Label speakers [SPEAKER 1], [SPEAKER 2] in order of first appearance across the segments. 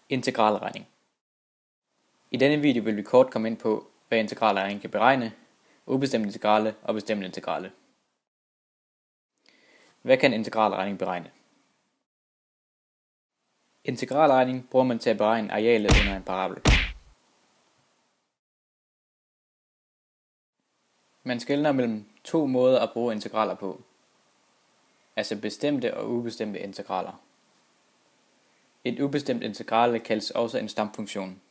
[SPEAKER 1] Integralregning. I denne video vil vi kort komme ind på, hvad integralregning kan beregne, ubestemt integrale og bestemt integrale. Hvad kan integralregning beregne? Integralregning bruger man til at beregne arealet under en parabol. Man skelner mellem to måder at bruge integraler på, altså bestemte og ubestemte integraler. Et ubestemt integrale kaldes også en stamfunktion.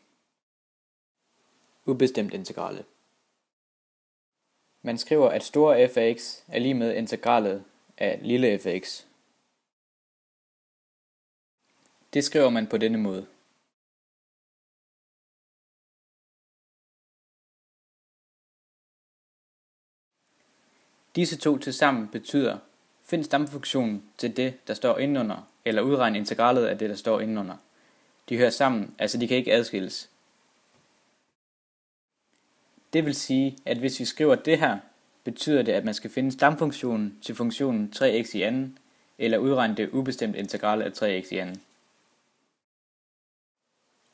[SPEAKER 1] Ubestemt integrale. Man skriver, at store f af x er lige med integralet af lille f af x. Det skriver man på denne måde. Disse to tilsammen betyder, find stamfunktionen til det, der står indenunder, eller udregn integralet af det, der står indenunder. De hører sammen, altså de kan ikke adskilles. Det vil sige, at hvis vi skriver det her, betyder det, at man skal finde stamfunktionen til funktionen 3x i anden, eller udregne det ubestemte integral af 3x i anden.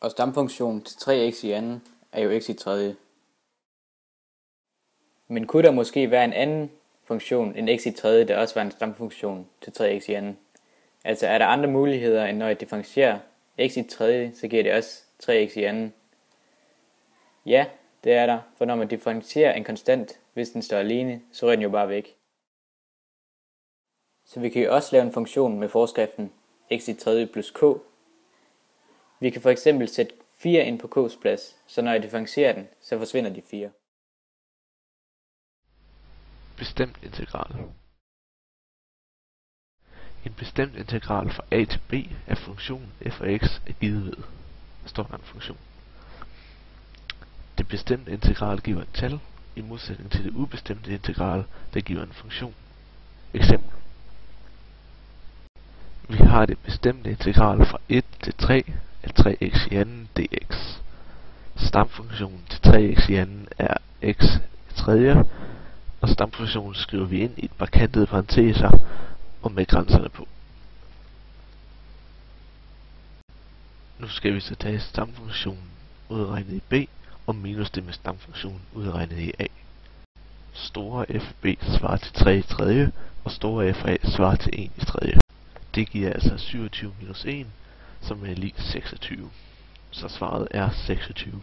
[SPEAKER 1] Og stamfunktionen til 3x i anden er jo x i tredje. Men kunne der måske være en anden funktion end x i tredje, der også var en stamfunktion til 3x i anden? Altså er der andre muligheder, end når jeg differentierer x i tredje, så giver det også 3x i anden? Ja, det er der, for når man differentierer en konstant, hvis den står alene, så rører den jo bare væk. Så vi kan jo også lave en funktion med forskriften x i tredje plus k. Vi kan for eksempel sætte 4 ind på k's plads, så når jeg differentierer den, så forsvinder de 4.
[SPEAKER 2] Bestemt integral. En bestemt integral fra a til b af funktionen f af x er givet ved. Der står der en funktion. Det bestemte integral giver et tal, i modsætning til det ubestemte integral, der giver en funktion. Eksempel. Vi har det bestemte integral fra 1 til 3 af 3x i anden dx. Stamfunktionen til 3x i anden er x i tredje, og stamfunktionen skriver vi ind i et par kantede parenteser og med grænserne på. Nu skal vi så tage stamfunktionen udregnet i b og minus det med stamfunktionen udregnet i a. Store f af b svarer til 3 i tredje, og store f af a svarer til 1 i tredje. Det giver altså 27 minus 1, som er lig 26. Så svaret er 26.